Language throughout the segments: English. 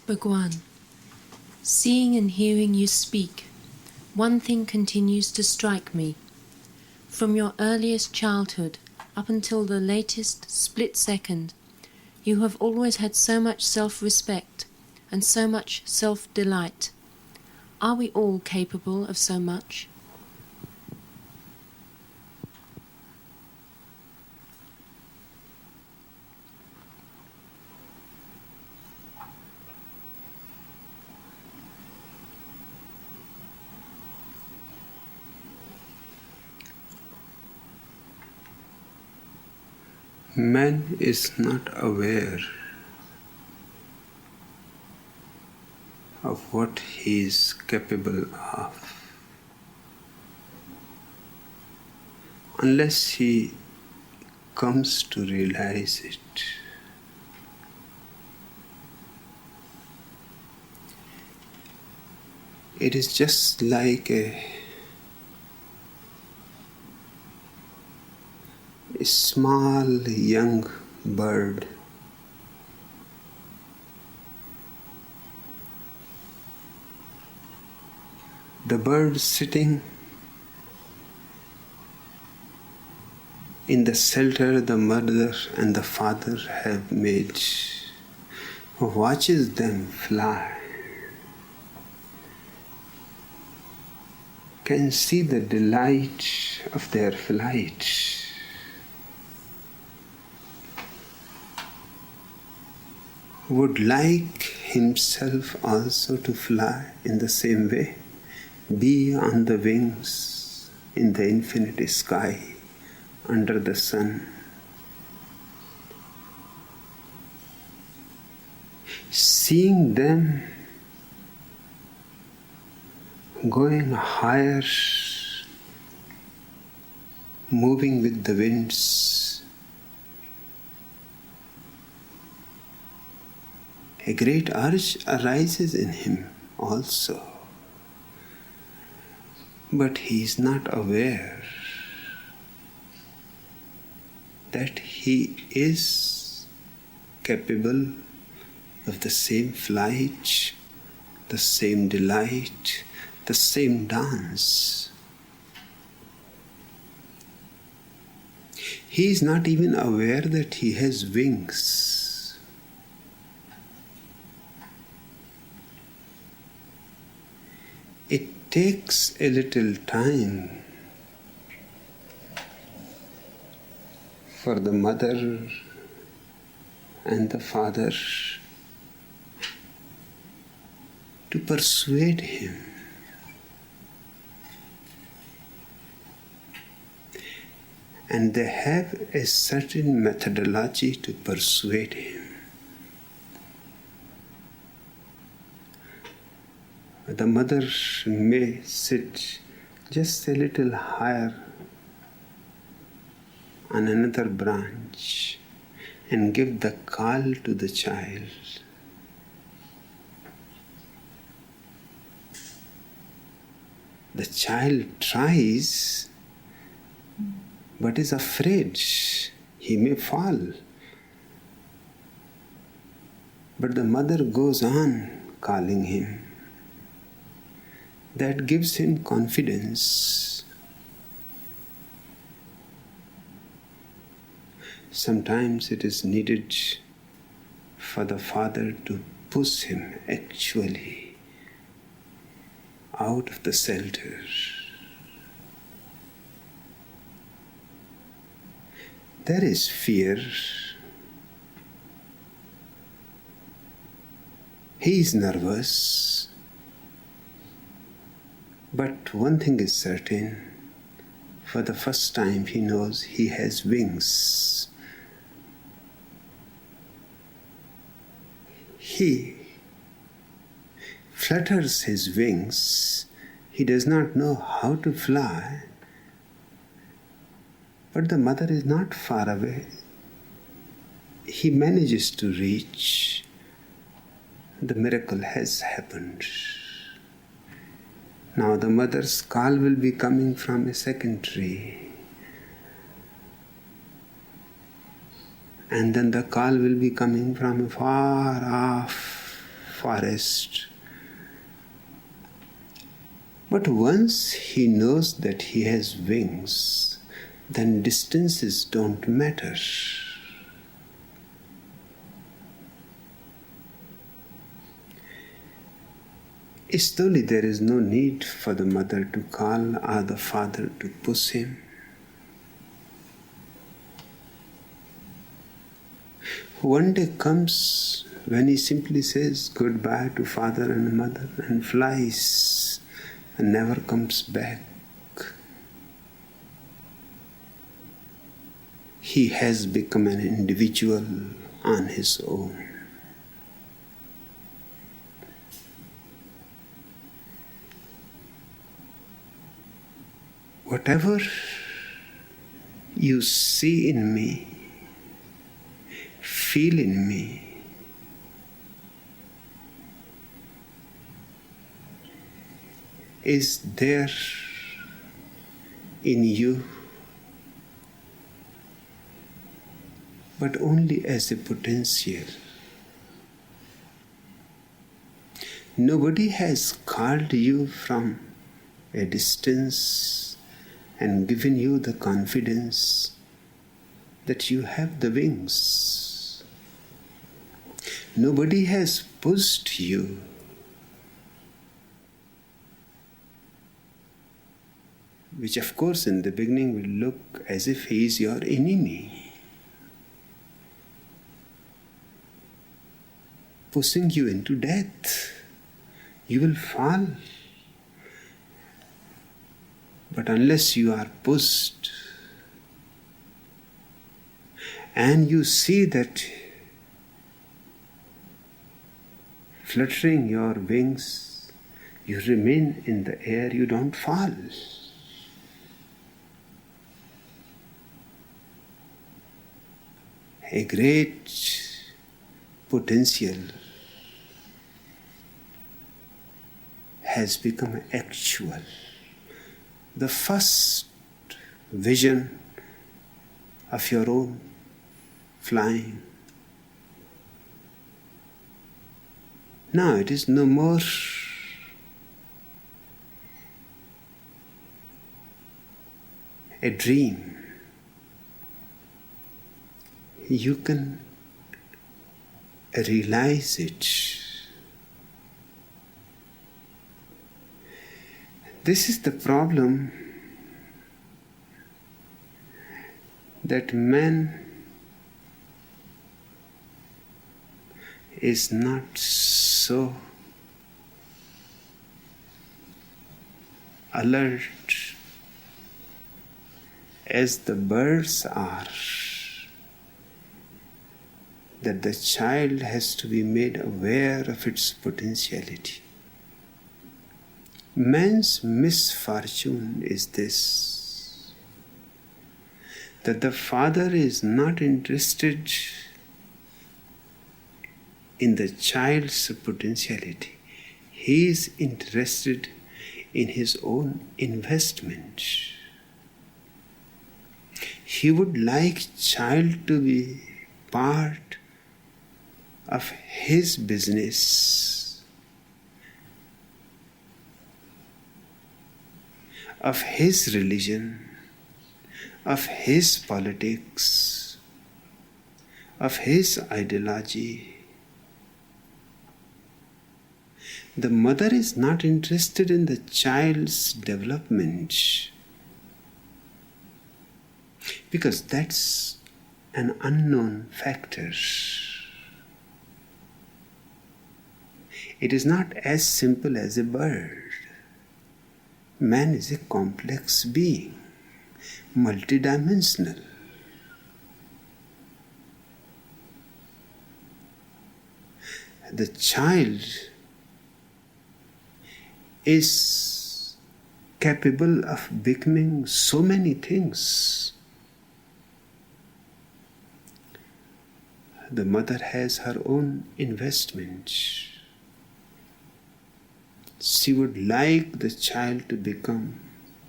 Bhagwan, seeing and hearing you speak, one thing continues to strike me. From your earliest childhood up until the latest split second, you have always had so much self-respect and so much self-delight. Are we all capable of so much? Man is not aware of what he is capable of unless he comes to realize it. It is just like a small young bird the bird sitting in the shelter the mother and the father have made, watches them fly, can see the delight of their flight. Would like himself also to fly in the same way, be on the wings in the infinite sky under the sun. Seeing them going higher, moving with the winds, a great urge arises in him also. But he is not aware that he is capable of the same flight, the same delight, the same dance. He is not even aware that he has wings. It takes a little time for the mother and the father to persuade him. And they have a certain methodology to persuade him. The mother may sit just a little higher on another branch and give the call to the child. The child tries but is afraid he may fall. But the mother goes on calling him. That gives him confidence. Sometimes it is needed for the father to push him actually out of the shelter. There is fear. He is nervous. But one thing is certain, for the first time he knows he has wings. He flutters his wings. He does not know how to fly. But the mother is not far away. He manages to reach. The miracle has happened. Now the mother's call will be coming from a second tree. And then the call will be coming from a far forest. But once he knows that he has wings, then distances don't matter. Slowly there is no need for the mother to call or the father to push him. One day comes when he simply says goodbye to father and mother and flies and never comes back. He has become an individual on his own. Whatever you see in me, feel in me, is there in you, but only as a potential. Nobody has called you from a distance and given you the confidence that you have the wings. Nobody has pushed you. Which of course in the beginning will look as if he is your enemy, pushing you into death. You will fall. But unless you are pushed and you see that fluttering your wings, you remain in the air, you don't fall. A great potential has become actual. The first vision of your own flying. Now it is no more a dream. You can realize it. This is the problem that man is not so alert as the birds are, that the child has to be made aware of its potentiality. Man's misfortune is this, that the father is not interested in the child's potentiality. He is interested in his own investment. He would like child to be part of his business, of his religion, of his politics, of his ideology. The mother is not interested in the child's development because that's an unknown factor. It is not as simple as a bird. Man is a complex being, multidimensional. The child is capable of becoming so many things. The mother has her own investment. She would like the child to become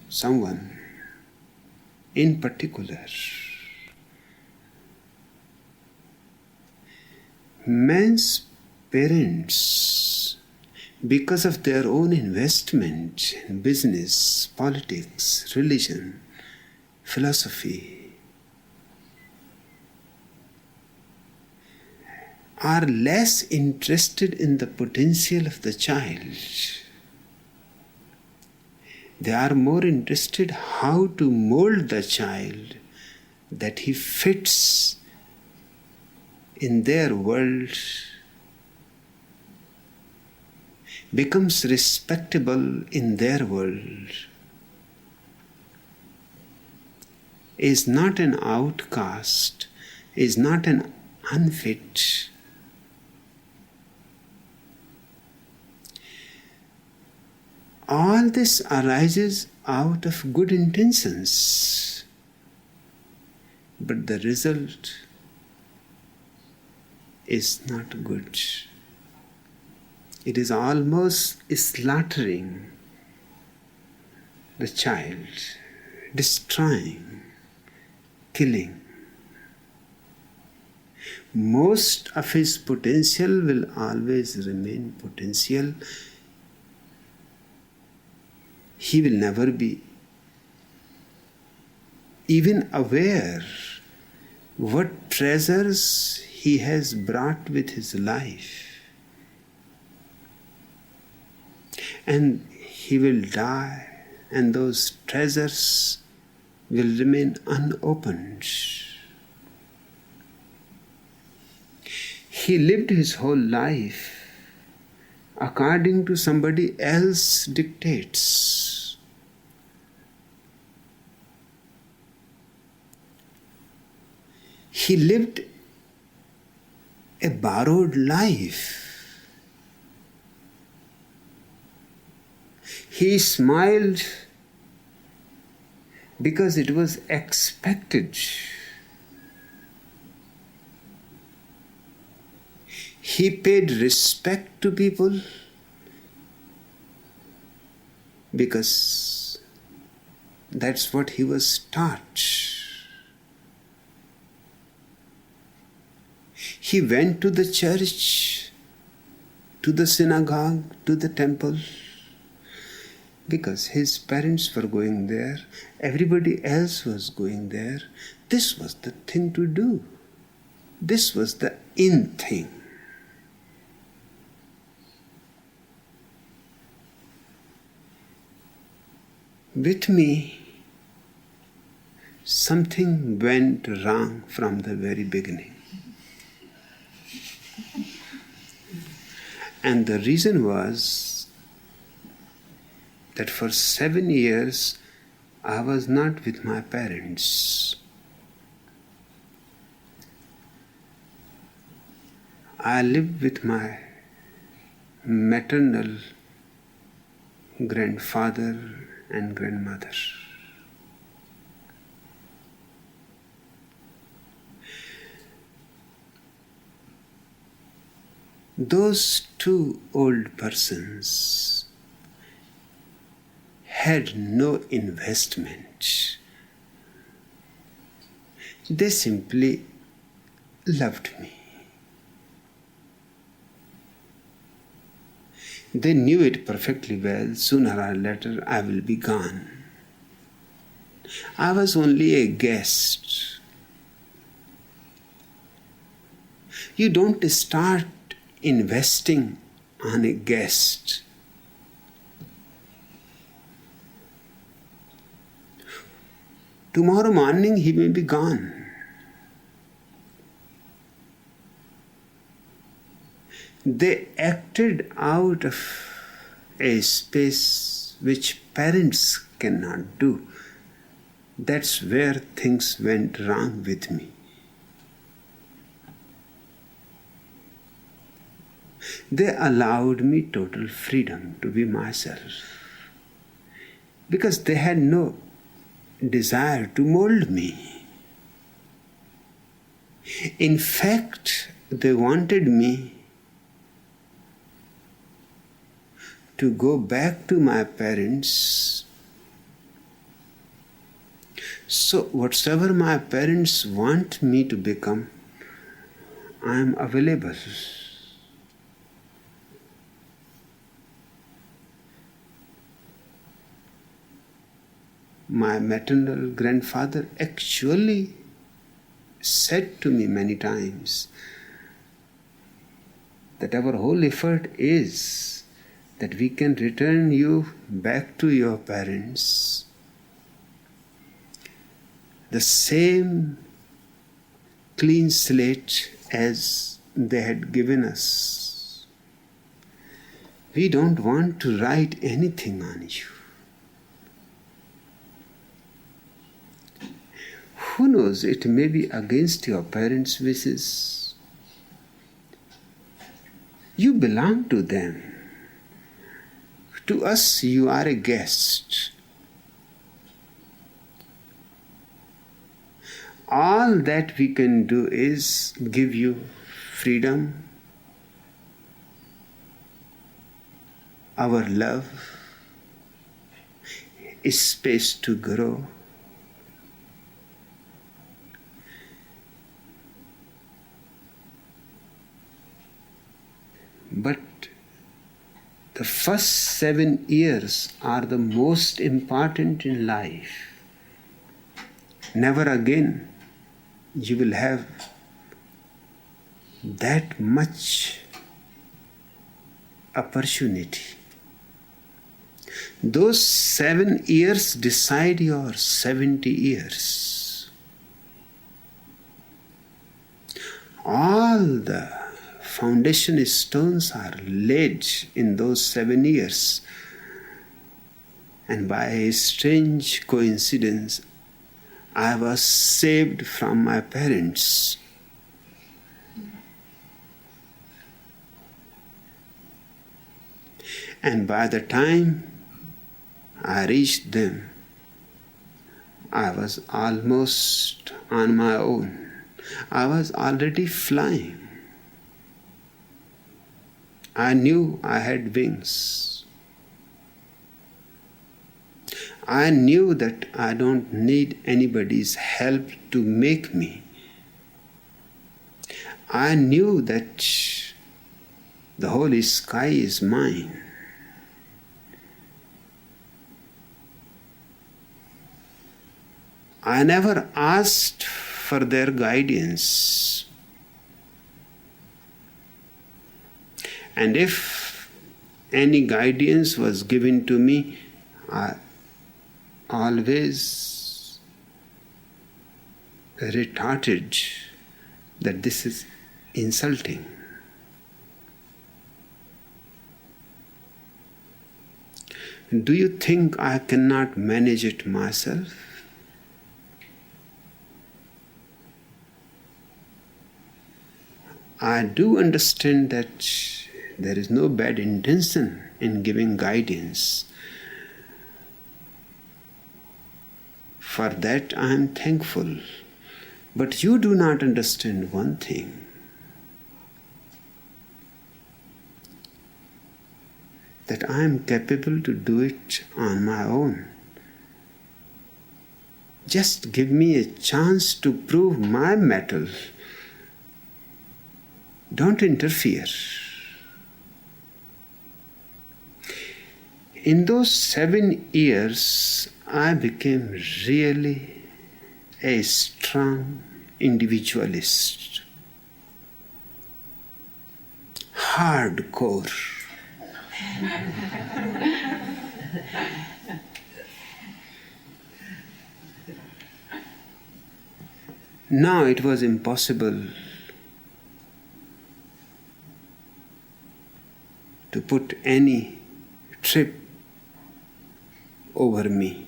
someone in particular. Man's parents, because of their own investment in business, politics, religion, philosophy, are less interested in the potential of the child. They are more interested how to mold the child that he fits in their world, becomes respectable in their world, is not an outcast, is not an unfit. All this arises out of good intentions, but the result is not good. It is almost slaughtering the child, destroying, killing. Most of his potential will always remain potential. He will never be even aware what treasures he has brought with his life. And he will die, and those treasures will remain unopened. He lived his whole life according to somebody else's dictates. He lived a borrowed life. He smiled because it was expected. He paid respect to people because that's what he was taught. He went to the church, to the synagogue, to the temple, because his parents were going there, everybody else was going there. This was the thing to do. This was the in thing. With me, something went wrong from the very beginning. And the reason was that for 7 years I was not with my parents. I lived with my maternal grandfather and grandmother. Those two old persons had no investment. They simply loved me. They knew it perfectly well. Sooner or later I will be gone. I was only a guest. You don't start investing on a guest. Tomorrow morning he may be gone. They acted out of a space which parents cannot do. That's where things went wrong with me. They allowed me total freedom to be myself because they had no desire to mold me. In fact, they wanted me to go back to my parents. So whatsoever my parents want me to become, I am available. my maternal grandfather actually said to me many times that our whole effort is that we can return you back to your parents the same clean slate as they had given us. We don't want to write anything on you. Who knows, it may be against your parents' wishes. You belong to them. To us, you are a guest. All that we can do is give you freedom, our love, space to grow. But the first 7 years are the most important in life. Never again you will have that much opportunity. Those 7 years decide your 70 years. All the foundation stones are laid in those 7 years. And by a strange coincidence, I was saved from my parents. And by the time I reached them, I was almost on my own. I was already flying. I knew I had wings. I knew that I don't need anybody's help to make me. I knew that the whole sky is mine. I never asked for their guidance. And if any guidance was given to me, I always retorted that this is insulting. Do you think I cannot manage it myself? I do understand that there is no bad intention in giving guidance. For that I am thankful. But you do not understand one thing. That I am capable to do it on my own. Just give me a chance to prove my mettle. Don't interfere. In those 7 years, I became really a strong individualist. Hardcore. Now it was impossible to put any trip over me.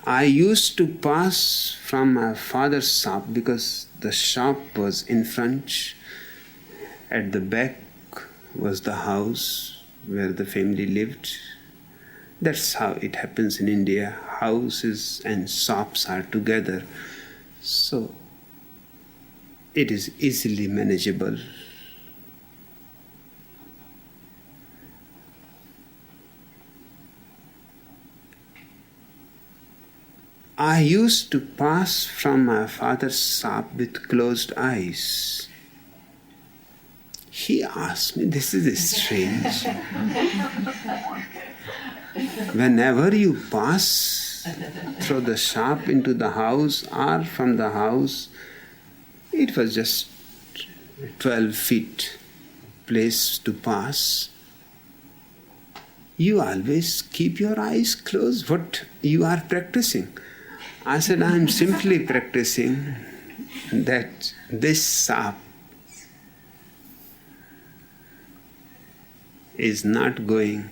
I used to pass from my father's shop because the shop was in front. At the back was the house where the family lived. That's how it happens in India. Houses and shops are together. So it is easily manageable. I used to pass from my father's shop with closed eyes. He asked me, this is strange. Whenever you pass through the shop into the house or from the house, it was just 12 feet place to pass. You always keep your eyes closed. What you are practicing? I said, I am simply practicing that this sap is not going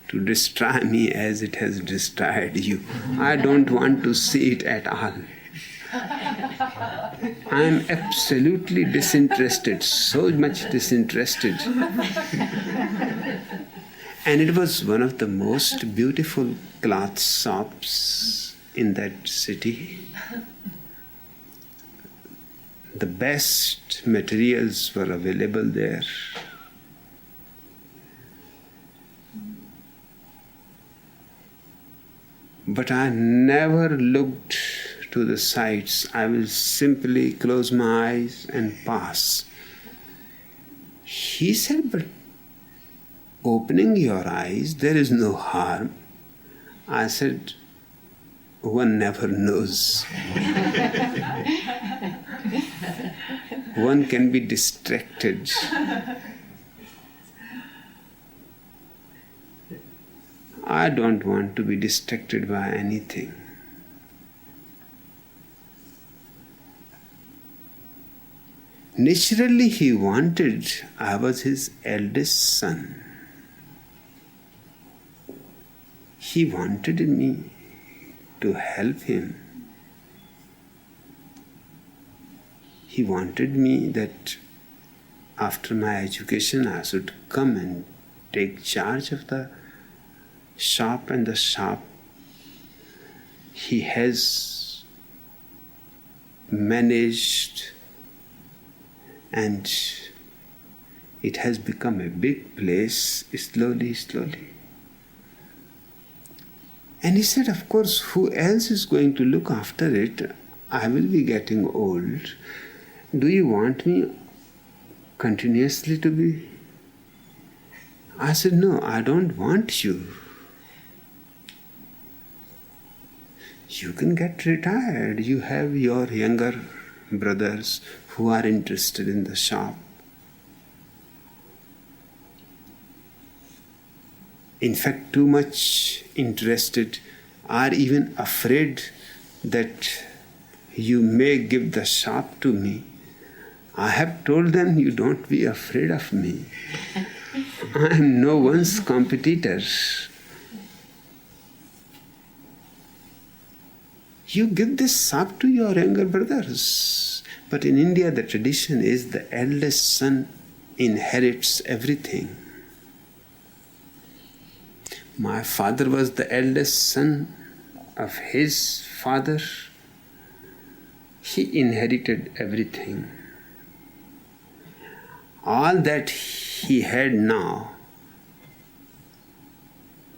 to destroy me as it has destroyed you. I don't want to see it at all. I am absolutely disinterested, so much disinterested. And it was one of the most beautiful cloth shops in that city. The best materials were available there. But I never looked to the sights. I will simply close my eyes and pass. He said, but opening your eyes, there is no harm. I said, one never knows. One can be distracted. I don't want to be distracted by anything. Naturally, he wanted, I was his eldest son. He wanted me to help him. He wanted me that after my education I should come and take charge of the shop and the shop he has managed, and it has become a big place slowly. And he said, of course, who else is going to look after it? I will be getting old. Do you want me continuously to be? I said, no, I don't want you. You can get retired. You have your younger brothers who are interested in the shop. In fact, too much interested, are even afraid that you may give the shop to me. I have told them, you don't be afraid of me. I am no one's competitor. You give this shop to your younger brothers. But in India, the tradition is the eldest son inherits everything. My father was the eldest son of his father. He inherited everything. All that he had now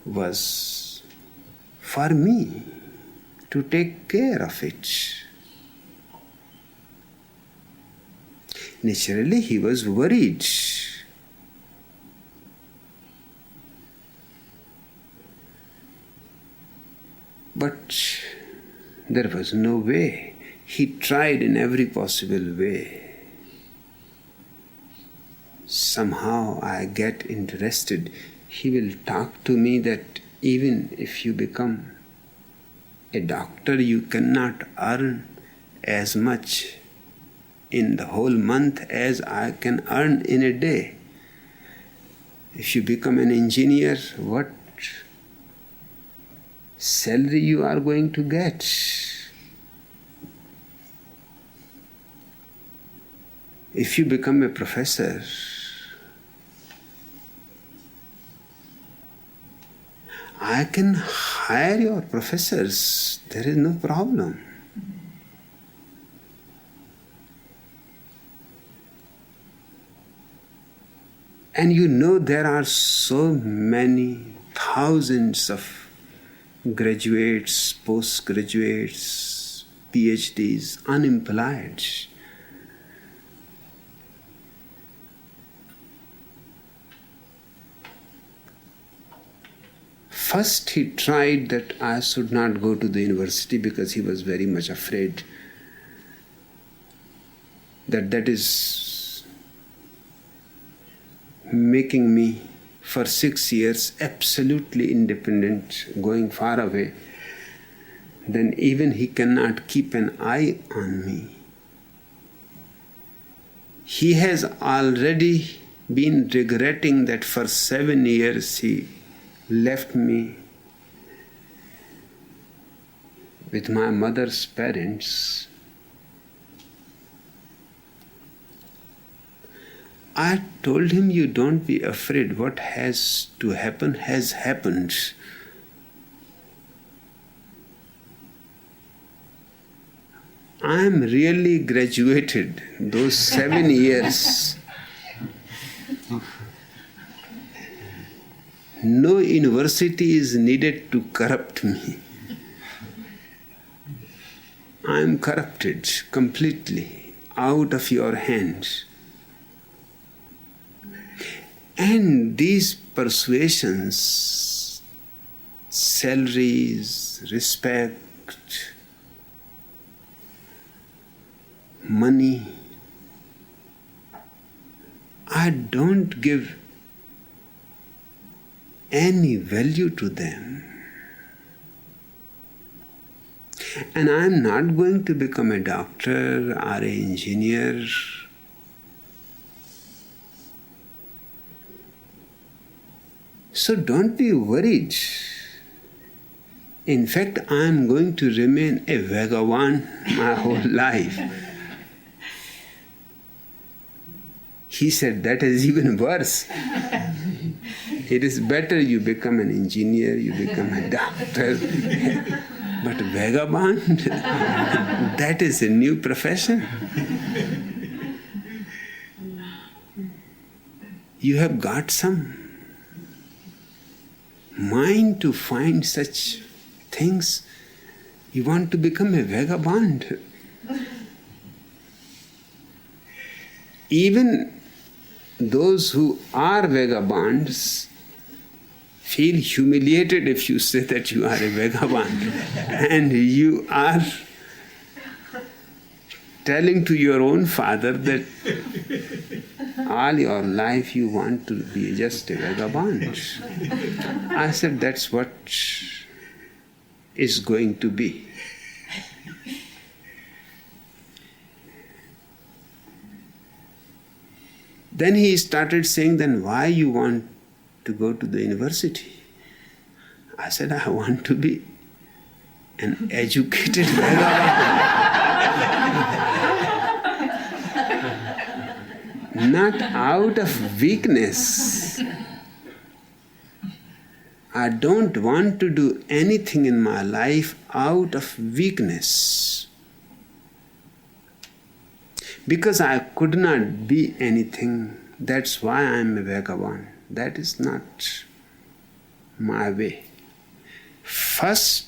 was for me to take care of it. Naturally, he was worried. But there was no way. He tried in every possible way. Somehow I get interested. He will talk to me that even if you become a doctor, you cannot earn as much in the whole month as I can earn in a day. If you become an engineer, what salary you are going to get? If you become a professor, I can hire your professors. There is no problem. And you know there are so many thousands of graduates, postgraduates, PhDs, unemployed. First he tried that I should not go to the university because he was very much afraid that is making me for 6 years absolutely independent, going far away. Then even he cannot keep an eye on me. He has already been regretting that for 7 years he left me with my mother's parents. I told him, you don't be afraid. What has to happen has happened. I am really graduated those 7 years. No university is needed to corrupt me. I am corrupted completely, out of your hands. And these persuasions, salaries, respect, money, I don't give any value to them. And I am not going to become a doctor or an engineer. So don't be worried. In fact, I am going to remain a vagabond my whole life. He said, that is even worse. It is better you become an engineer, you become a doctor. But vagabond, that is a new profession. You have got some mind to find such things. You want to become a vagabond. Even those who are vagabonds feel humiliated if you say that you are a vagabond and you are telling to your own father that all your life you want to be just a vagabond. I said, that's what is going to be. Then he started saying, then why you want to go to the university? I said, I want to be an educated vagabond. Not out of weakness. I don't want to do anything in my life out of weakness. Because I could not be anything, that's why I am a vagabond. That is not my way. First,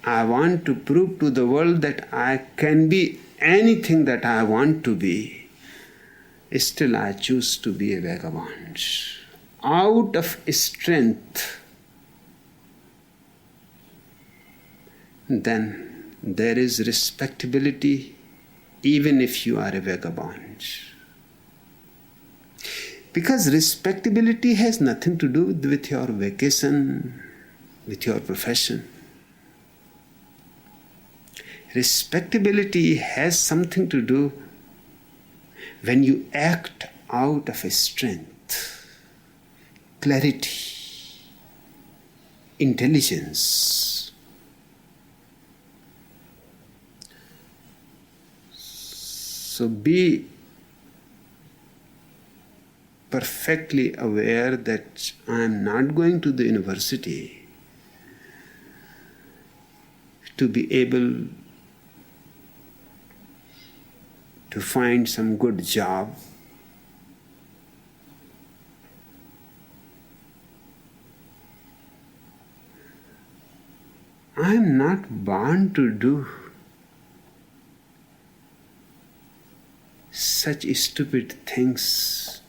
I want to prove to the world that I can be anything that I want to be. Still, I choose to be a vagabond. Out of strength, then there is respectability even if you are a vagabond. Because respectability has nothing to do with your vacation, with your profession. Respectability has something to do when you act out of a strength, clarity, intelligence. So be perfectly aware that I am not going to the university to be able to find some good job. I am not born to do such stupid things.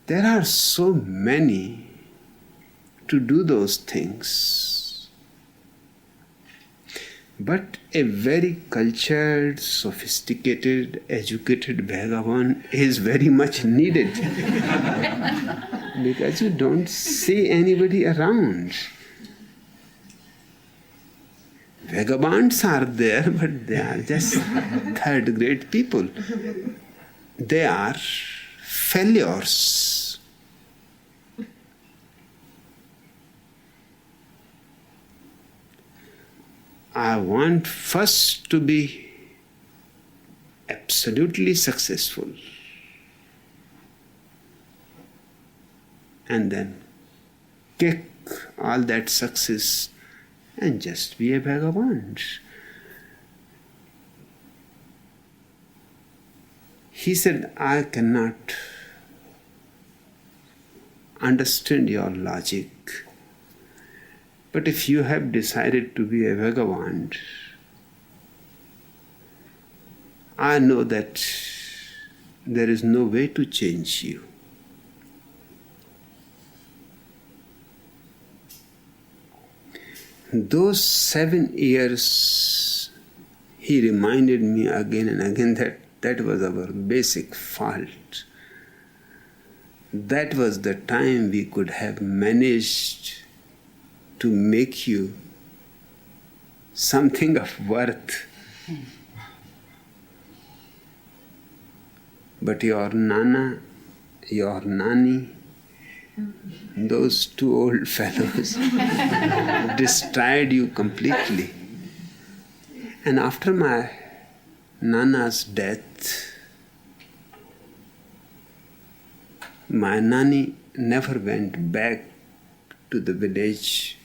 There are so many to do those things. But a very cultured, sophisticated, educated vagabond is very much needed. Because you don't see anybody around. Vagabonds are there, but they are just third-grade people. They are failures. I want first to be absolutely successful, and then kick all that success and just be a vagabond. He said, I cannot understand your logic, but if you have decided to be a vagabond, I know that there is no way to change you. Those 7 years, he reminded me again and again that was our basic fault. That was the time we could have managed to make you something of worth. But your Nana, your Nani, those two old fellows destroyed you completely. And after my Nana's death, my Nani never went back to the village.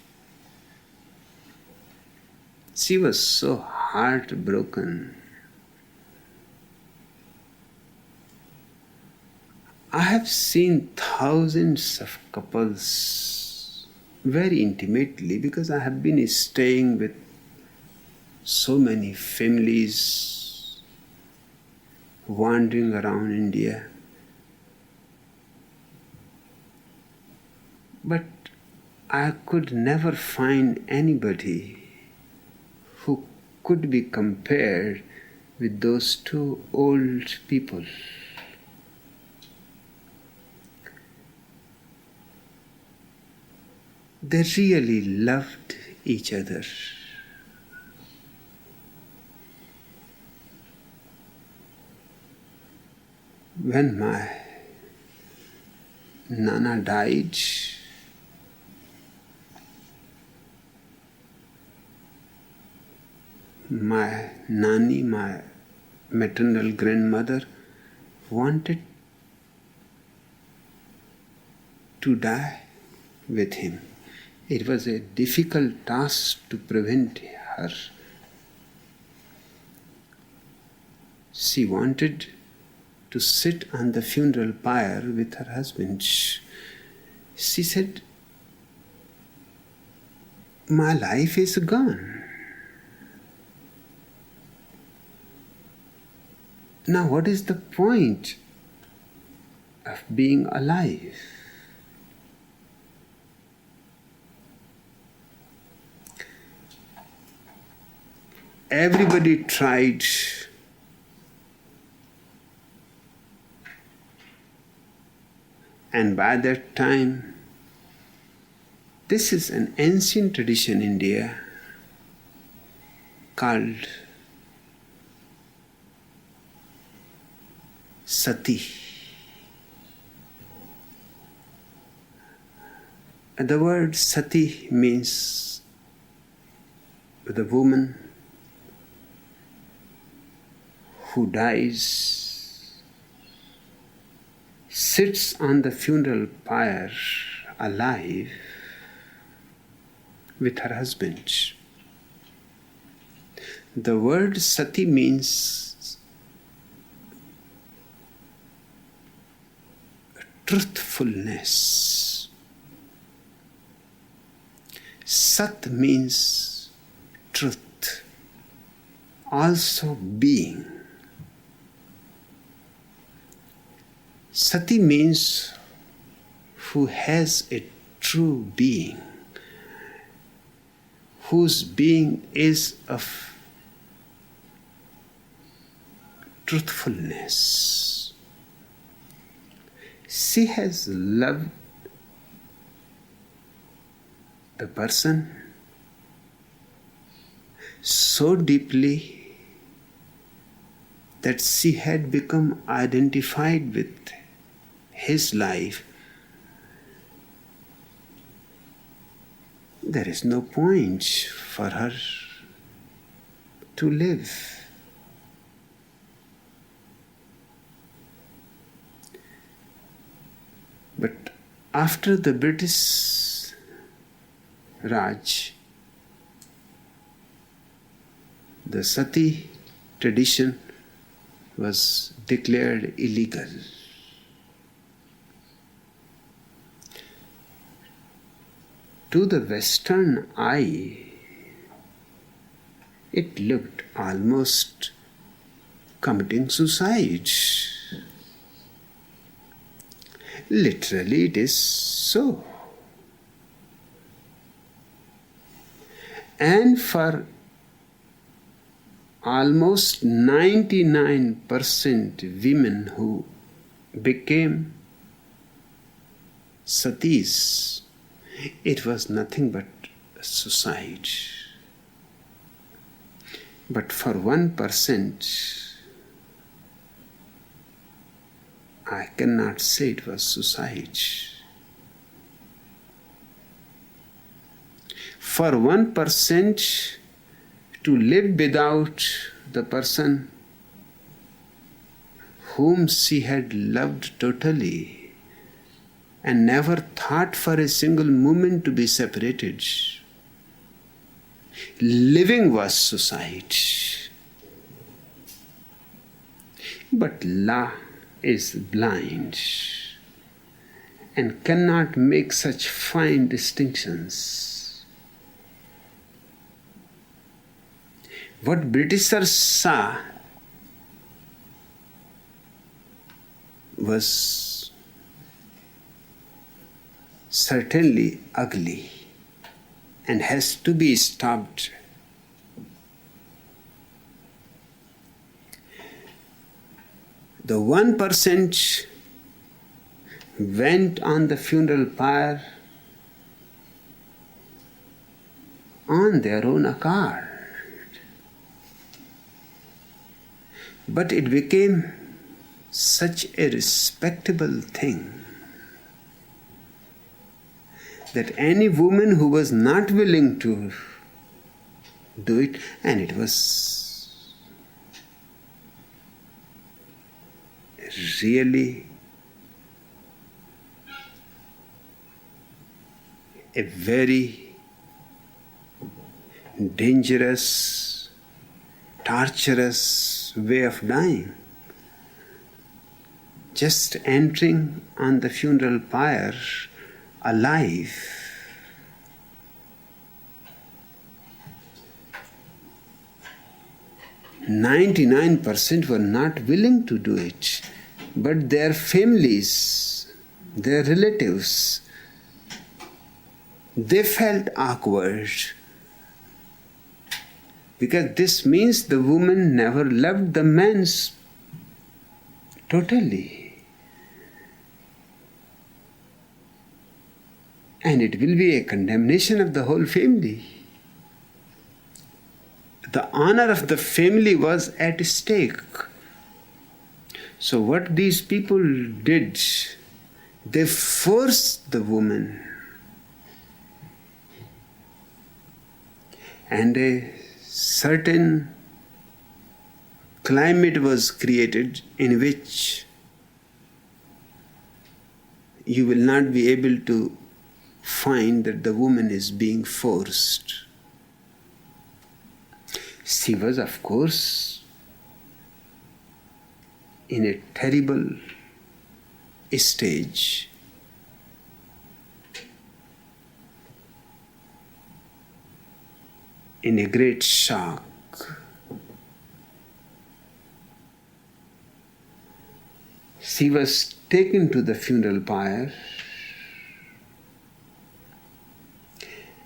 She was so heartbroken. I have seen thousands of couples very intimately because I have been staying with so many families wandering around India. But I could never find anybody who could be compared with those two old people. They really loved each other. When my Nana died, my Nani, my maternal grandmother, wanted to die with him. It was a difficult task to prevent her. She wanted to sit on the funeral pyre with her husband. She said, my life is gone. Now what is the point of being alive? Everybody tried. And by that time, this is an ancient tradition in India called Sati. And the word Sati means the woman who dies, sits on the funeral pyre alive with her husband. The word Sati means truthfulness. Sat means truth, also being. Sati means who has a true being, whose being is of truthfulness. She has loved the person so deeply that she had become identified with his life. There is no point for her to live. But after the British Raj, the sati tradition was declared illegal. To the Western eye, it looked almost committing suicide. Literally, it is so. And for almost 99% women who became satis, it was nothing but suicide. But for 1%, I cannot say it was suicide. For 1% to live without the person whom she had loved totally and never thought for a single moment to be separated, living was suicide. But law is blind and cannot make such fine distinctions. What Britishers saw was certainly ugly and has to be stopped. The 1% went on the funeral pyre on their own accord. But it became such a respectable thing that any woman who was not willing to do it, and it was really a very dangerous, torturous way of dying. Just entering on the funeral pyre alive. "99% were not willing to do it, but their families, their relatives, they felt awkward, because this means the woman never loved the man totally. And it will be a condemnation of the whole family. The honor of the family was at stake. So what these people did, they forced the woman, and a certain climate was created in which you will not be able to find that the woman is being forced. She was, of course, in a terrible stage. In a great shock. She was taken to the funeral pyre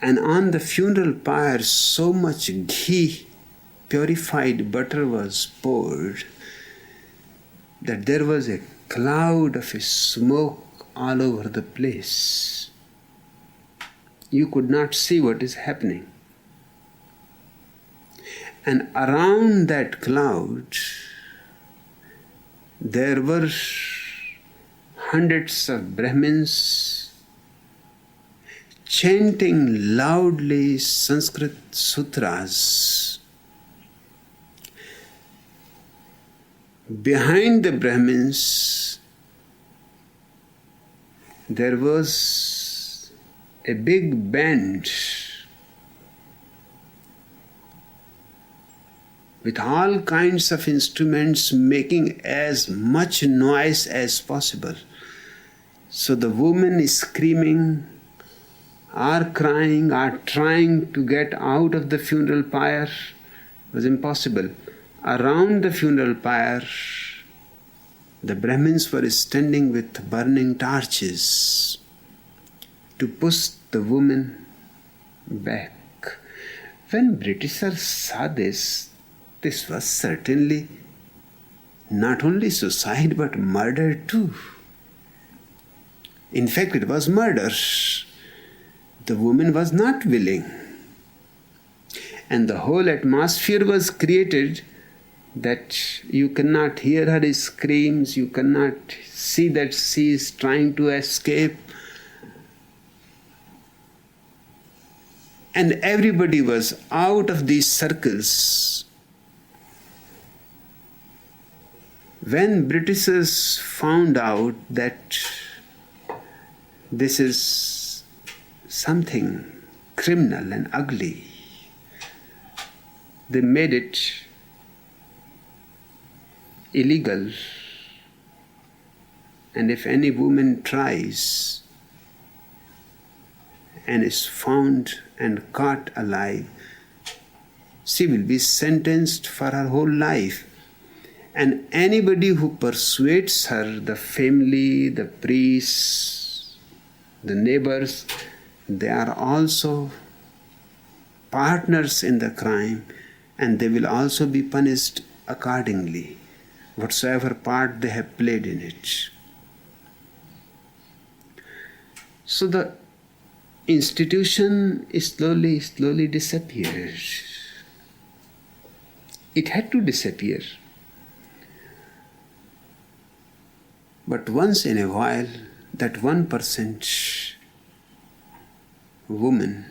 And on the funeral pyre so much ghee, purified butter was poured that there was a cloud of smoke all over the place. You could not see what is happening. And around that cloud, there were hundreds of Brahmins chanting loudly Sanskrit sutras. Behind the Brahmins, there was a big band with all kinds of instruments making as much noise as possible. So the women screaming or crying or trying to get out of the funeral pyre was impossible. Around the funeral pyre, the Brahmins were standing with burning torches to push the women back. When Britishers saw this was certainly not only suicide but murder too. In fact, it was murder. The woman was not willing. And the whole atmosphere was created that you cannot hear her screams, you cannot see that she is trying to escape. And everybody was out of these circles. When Britishers found out that this is something criminal and ugly, they made it illegal. And if any woman tries and is found and caught alive, she will be sentenced for her whole life. And anybody who persuades her, the family, the priests, the neighbors, they are also partners in the crime, and they will also be punished accordingly, whatsoever part they have played in it. So the institution slowly disappeared. It had to disappear. But once in a while, that 1% woman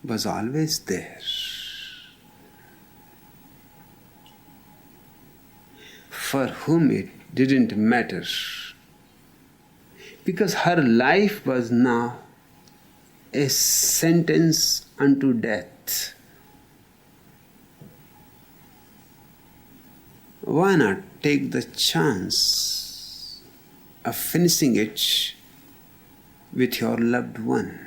was always there. For whom it didn't matter, because her life was now a sentence unto death. Why not take the chance of finishing it with your loved one?